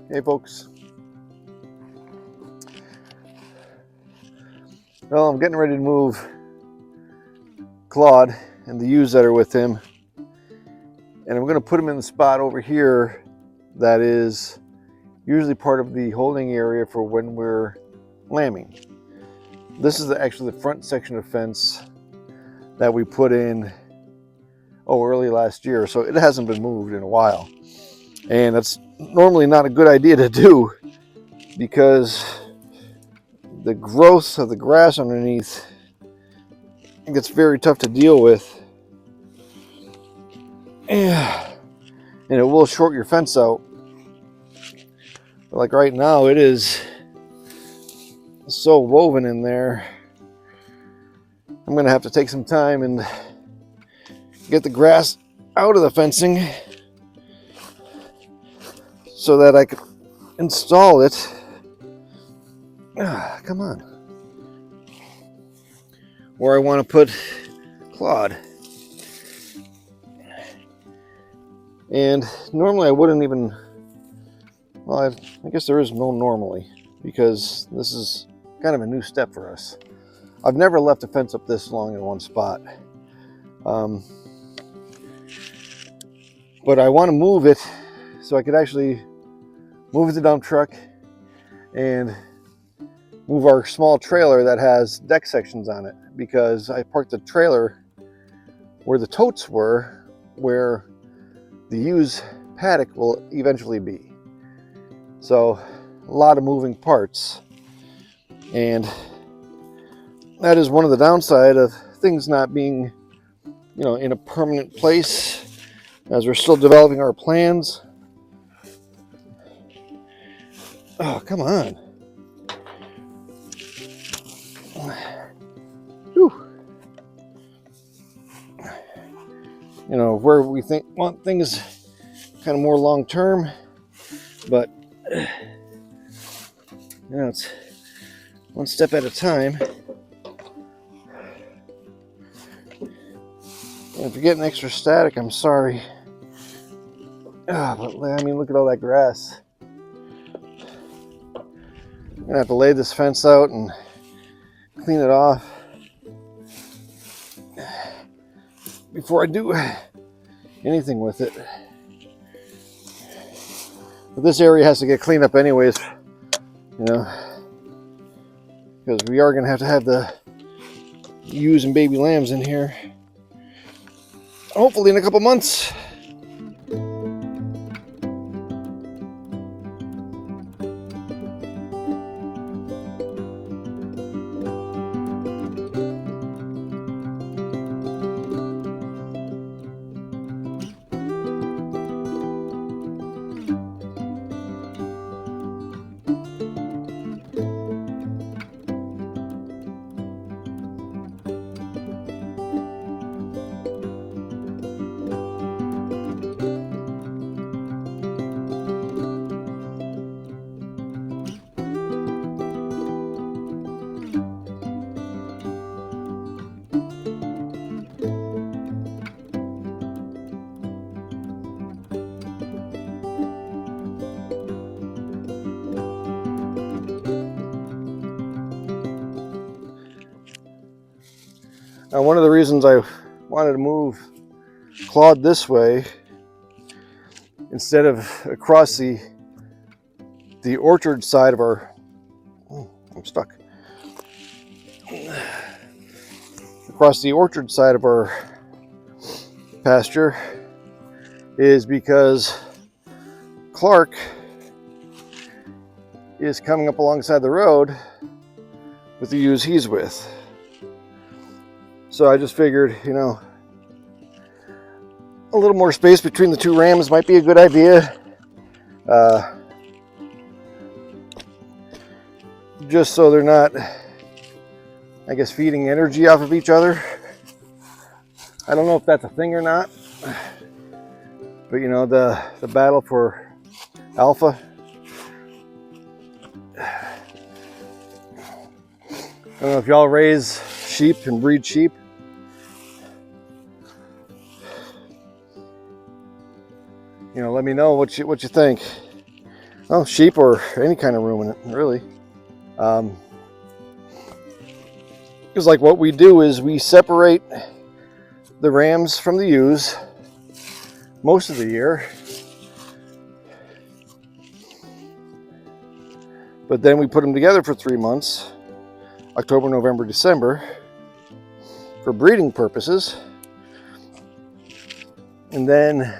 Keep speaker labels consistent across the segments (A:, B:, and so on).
A: Hey folks. Well, I'm getting ready to move Claude and the ewes that are with him, and I'm going to put him in the spot over here that is usually part of the holding area for when we're lambing. This is actually the front section of fence that we put in early last year, so it hasn't been moved in a while, and that's normally not a good idea to do because the growth of the grass underneath gets very tough to deal with, and it will short your fence out. But like right now, it is so woven in there. I'm gonna have to take some time and get the grass out of the fencing so that I can install it. Come on. Where I want to put Claude. And normally I wouldn't even, well, I guess there is no normally, because this is kind of a new step for us. I've never left a fence up this long in one spot. But I want to move it so I could actually move the dump truck and move our small trailer that has deck sections on it, because I parked the trailer where the totes were, where the ewes paddock will eventually be. So a lot of moving parts, and that is one of the downside of things not being, in a permanent place as we're still developing our plans. Oh, come on. Whew. Where we want things kind of more long term, but it's one step at a time. And if you're getting extra static, I'm sorry. But I mean, look at all that grass. I'm gonna have to lay this fence out and clean it off before I do anything with it. But this area has to get cleaned up anyways, because we are going to have the ewes and baby lambs in here, hopefully in a couple months. Now, one of the reasons I wanted to move Claude this way instead of across the orchard side of our, I'm stuck. Across the orchard side of our pasture is because Clark is coming up alongside the road with the ewes he's with. So I just figured, a little more space between the two rams might be a good idea. Just so they're not, I guess, feeding energy off of each other. I don't know if that's a thing or not, but the battle for alpha. I don't know if y'all raise sheep and breed sheep. Let me know what you think. well, sheep or any kind of ruminant, really. Because like what we do is we separate the rams from the ewes most of the year, but then we put them together for 3 months, October, November, December, for breeding purposes, and then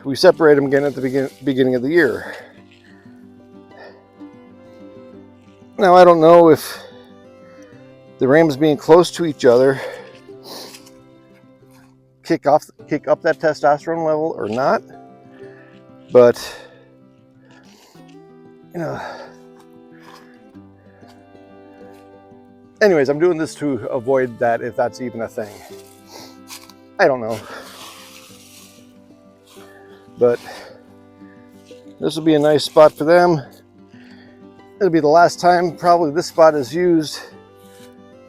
A: we separate them again at the beginning of the year. Now I don't know if the rams being close to each other kick up that testosterone level or not, but you know, anyways, I'm doing this to avoid that, if that's even a thing. I don't know, but this will be a nice spot for them. It'll be the last time probably this spot is used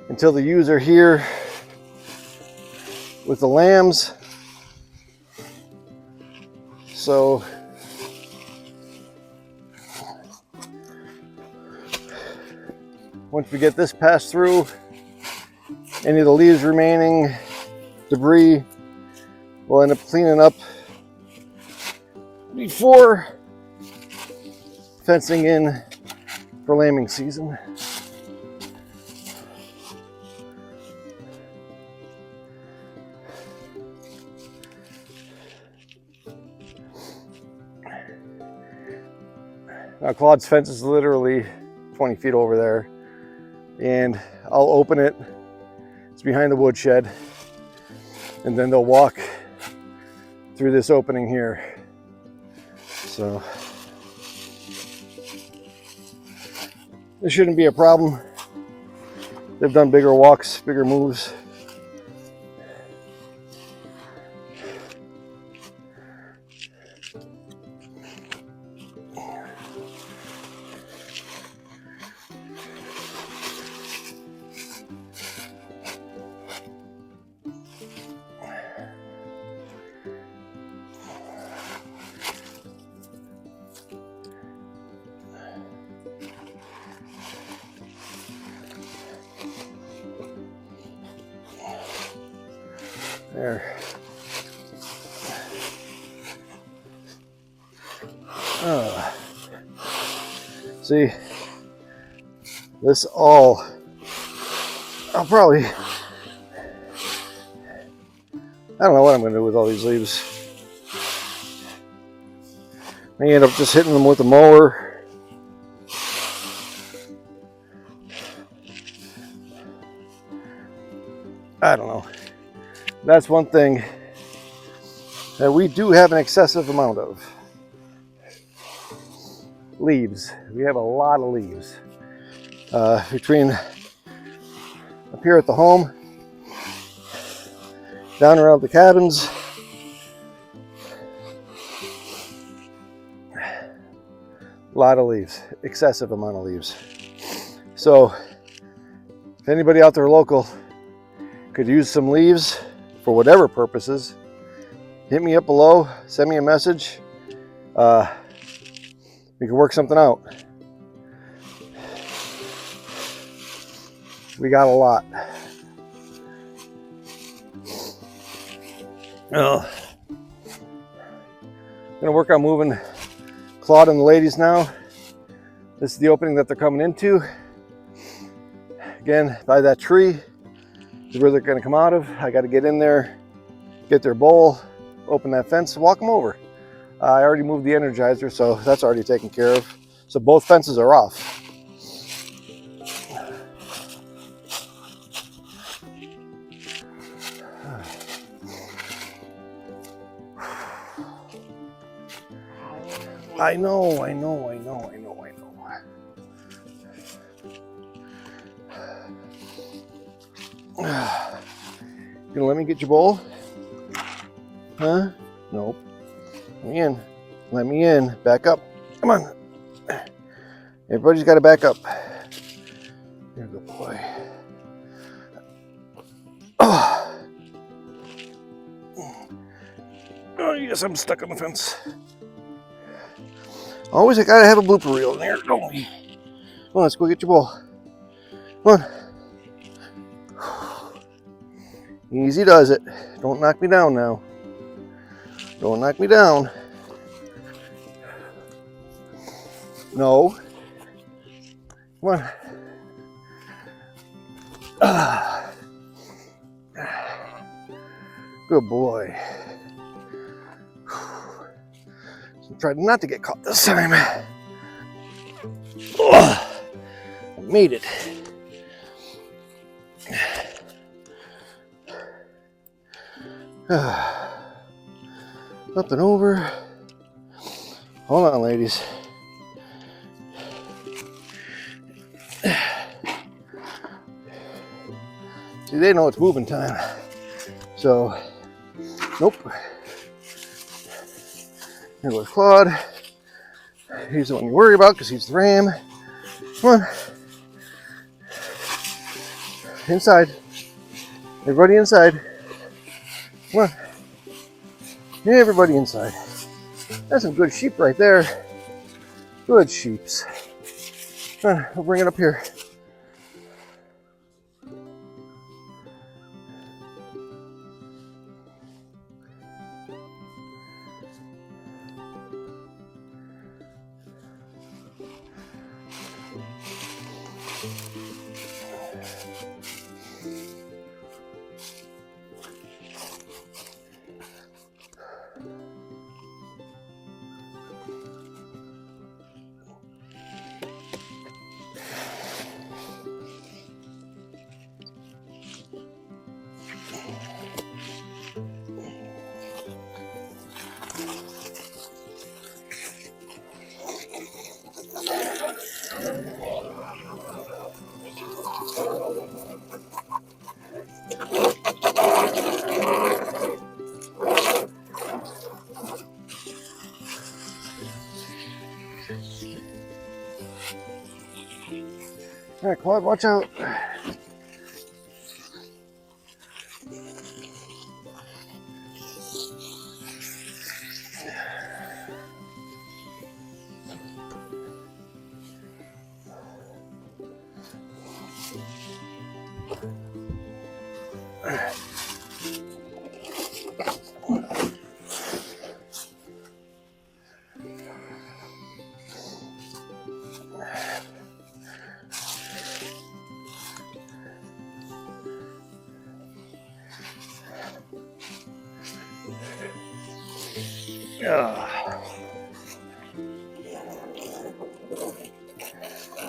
A: until the ewes are here with the lambs. So once we get this passed through, any of the leaves remaining, debris, we'll end up cleaning up before fencing in for lambing season. Now Claude's fence is literally 20 feet over there, and I'll open it. It's behind the woodshed, and then they'll walk through this opening here. So this shouldn't be a problem. They've done bigger walks, bigger moves. There. See, this all, I'll probably, I don't know what I'm going to do with all these leaves. I end up just hitting them with a mower. I don't know. That's one thing that we do have an excessive amount of. Leaves. We have a lot of leaves. Between up here at the home, down around the cabins, a lot of leaves, excessive amount of leaves. So if anybody out there local could use some leaves for whatever purposes, hit me up below, send me a message. We can work something out. We got a lot. Oh. I'm gonna work on moving Claude and the ladies now. This is the opening that they're coming into. Again, by that tree is where they're gonna come out of. I gotta get in there, get their bowl, open that fence, walk them over. I already moved the Energizer, so that's already taken care of. So both fences are off. I know. You gonna let me get your bowl? Huh? Nope. Let me in. Let me in. Back up. Come on. Everybody's got to back up. You're a good boy. Oh. Oh, yes, I'm stuck on the fence. Always I gotta have a blooper reel in there, don't we? Come on, let's go get your ball. Come on. Easy does it. Don't knock me down now. Don't knock me down. No. Come on. Good boy. So try not to get caught this time. I made it. Nothing over. Hold on, ladies. See, they know it's moving time. So, nope. Here goes Claude. He's the one you worry about because he's the ram. Come on. Inside. Everybody inside. Come on. Yeah, everybody inside. That's some good sheep right there. Good sheeps. Come on, we'll bring it up here. All right, Claude, watch out.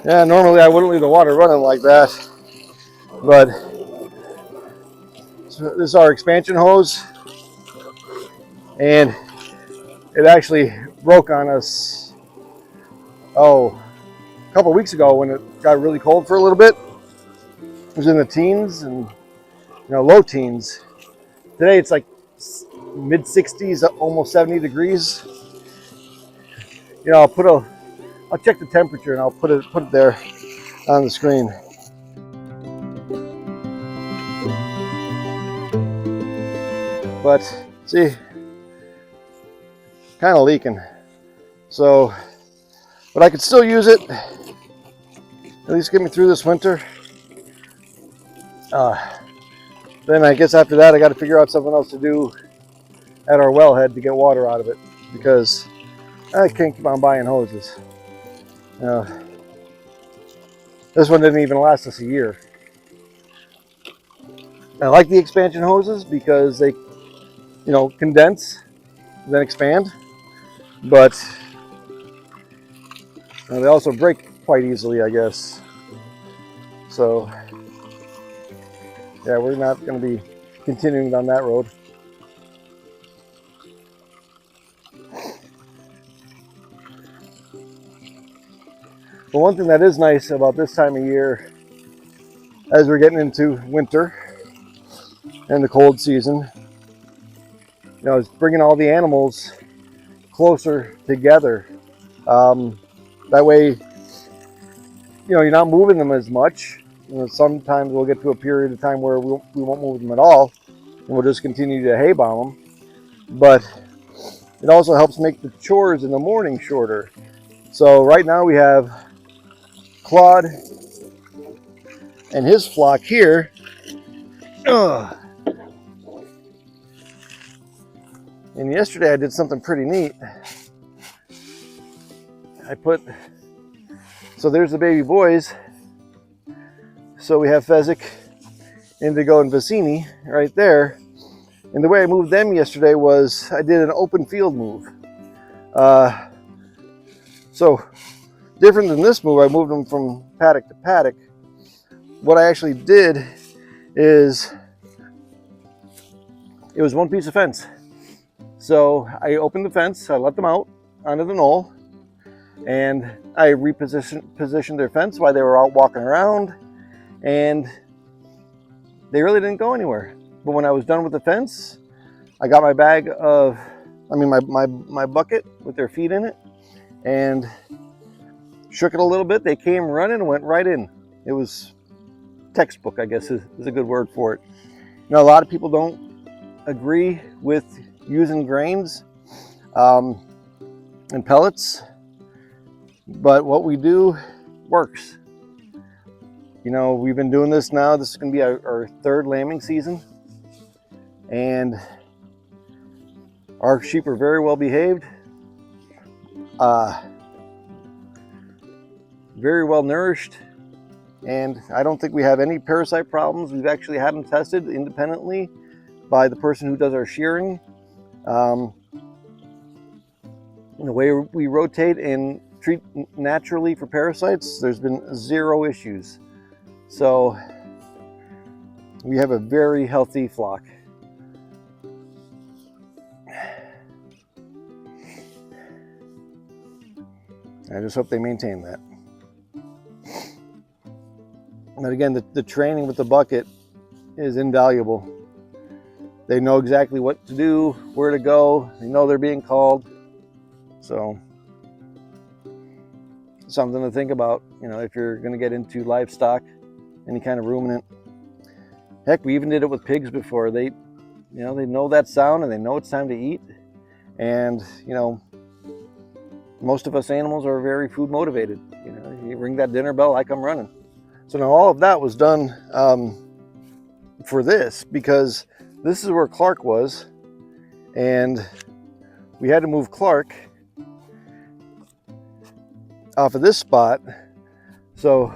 A: Yeah, normally I wouldn't leave the water running like that, but this is our expansion hose, and it actually broke on us, a couple weeks ago when it got really cold for a little bit. It was in the teens and low teens. Today it's like mid 60s, almost 70 degrees. I'll check the temperature and I'll put it there on the screen. But see, kind of leaking. So, but I could still use it. At least get me through this winter. Then I guess after that I got to figure out something else to do at our wellhead to get water out of it, because I can't keep on buying hoses. This one didn't even last us a year. I like the expansion hoses because they, condense, then expand, but they also break quite easily, I guess. So, yeah, we're not going to be continuing down that road. But one thing that is nice about this time of year, as we're getting into winter and the cold season, is bringing all the animals closer together. That way, you're not moving them as much. Sometimes we'll get to a period of time where we won't move them at all, and we'll just continue to hay bomb them. But it also helps make the chores in the morning shorter, So right now we have Claude and his flock here. Ugh. And yesterday I did something pretty neat. So there's the baby boys. So we have Fezzik, Indigo, and Vicini right there. And the way I moved them yesterday was I did an open field move. So different than this move, I moved them from paddock to paddock. What I actually did is it was one piece of fence. So I opened the fence, I let them out onto the knoll, and I repositioned their fence while they were out walking around, and they really didn't go anywhere. But when I was done with the fence, I got my my bucket with their feet in it, and shook it a little bit. They came running and went right in. It was textbook, I guess is a good word for it. You know, a lot of people don't agree with using grains and pellets, but what we do works. You know, we've been doing this now. This is going to be our third lambing season, and our sheep are very well behaved, very well nourished, and I don't think we have any parasite problems. We've actually had them tested independently by the person who does our shearing. The way we rotate and treat naturally for parasites, there's been zero issues. So we have a very healthy flock. I just hope they maintain that. But again, the training with the bucket is invaluable. They know exactly what to do, where to go. They know they're being called. So something to think about, you know, if you're going to get into livestock, any kind of ruminant. Heck, we even did it with pigs before. They know that sound and they know it's time to eat. And, you know, most of us animals are very food motivated. You know, you ring that dinner bell, I come running. So now all of that was done for this, because this is where Clark was, and we had to move Clark off of this spot. So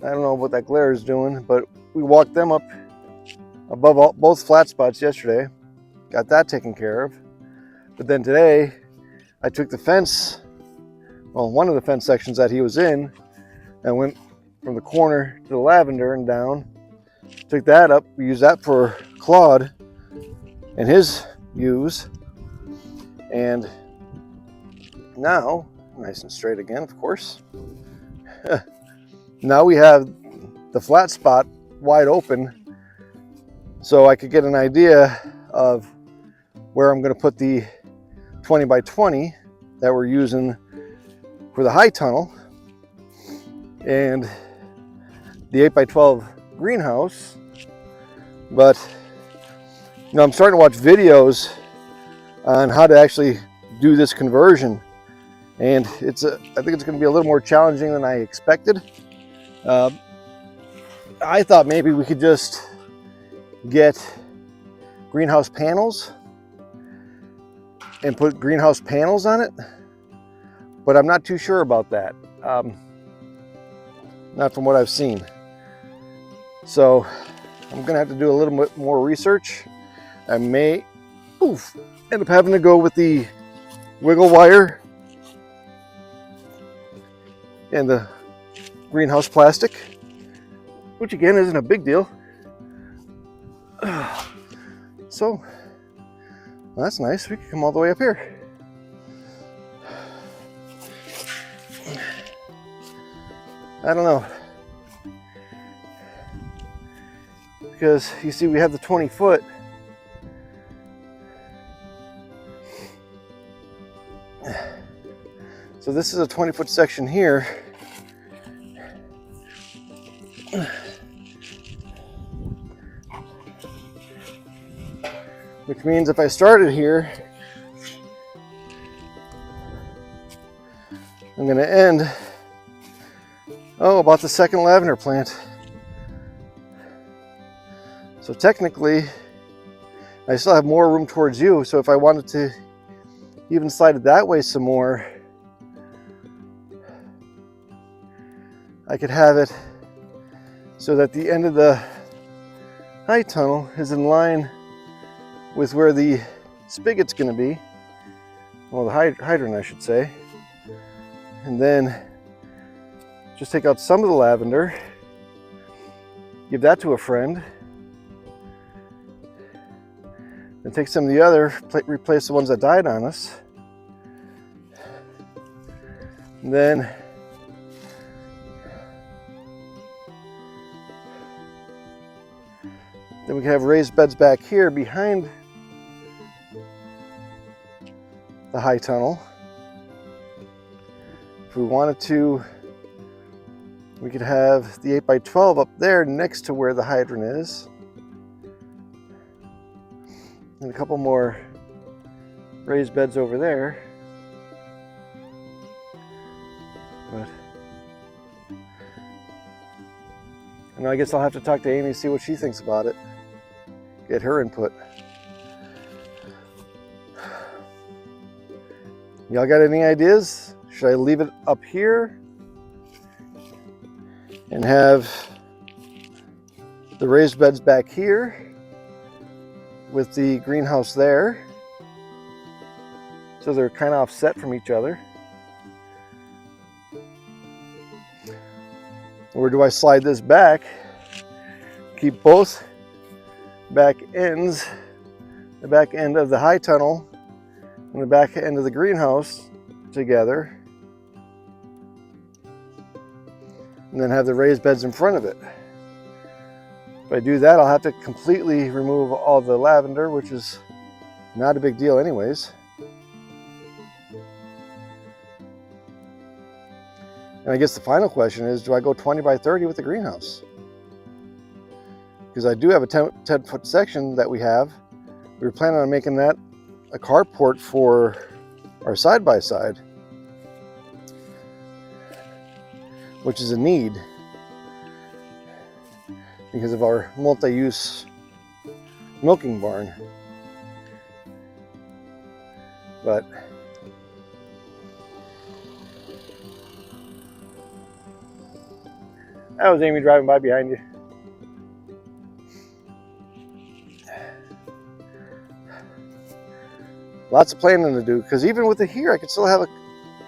A: I don't know what that glare is doing, but we walked them up above both flat spots yesterday, got that taken care of. But then today I took the fence, well, one of the fence sections that he was in, and went from the corner to the lavender and down, took that up. We used that for Claude and his ewes, and now, nice and straight again, of course. Now we have the flat spot wide open, so I could get an idea of where I'm going to put the 20 by 20 that we're using for the high tunnel, and the 8 by 12 greenhouse. But you know, I'm starting to watch videos on how to actually do this conversion, and I think it's going to be a little more challenging than I expected. I thought maybe we could just get greenhouse panels and put greenhouse panels on it, but I'm not too sure about that. Not from what I've seen. So I'm gonna have to do a little bit more research. I may end up having to go with the wiggle wire and the greenhouse plastic, which again isn't a big deal. So well, that's nice. We can come all the way up here. I don't know, because you see we have the 20 foot. So this is a 20-foot section here. Which means if I started here, I'm going to end, about the second lavender plant. So technically, I still have more room towards you. So if I wanted to even slide it that way some more, I could have it so that the end of the high tunnel is in line with where the spigot's going to be. Well, the hydrant, I should say. And then just take out some of the lavender, give that to a friend, and take some of the other, replace the ones that died on us. And then we can have raised beds back here behind the high tunnel. If we wanted to, we could have the 8x12 up there next to where the hydrant is. And a couple more raised beds over there. But I guess I'll have to talk to Amy, see what she thinks about it. Get her input. Y'all got any ideas? Should I leave it up here and have the raised beds back here with the greenhouse there, so they're kind of offset from each other? Or do I slide this back, keep both back ends, the back end of the high tunnel and the back end of the greenhouse together, and then have the raised beds in front of it? If I do that, I'll have to completely remove all the lavender, which is not a big deal anyways. And I guess the final question is, do I go 20 by 30 with the greenhouse? Because I do have a 10-foot section that we have. We were planning on making that a carport for our side-by-side, which is a need because of our multi-use milking barn. But that was Amy driving by behind you. Lots of planning to do, because even with it here, I could still have a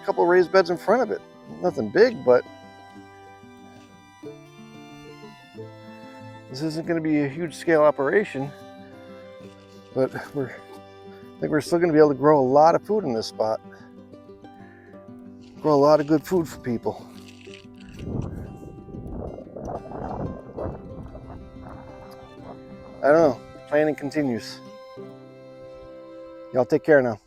A: couple raised beds in front of it. Nothing big, but this isn't going to be a huge scale operation. But I think we're still going to be able to grow a lot of food in this spot. Grow a lot of good food for people. I don't know. Planning continues. Y'all take care now.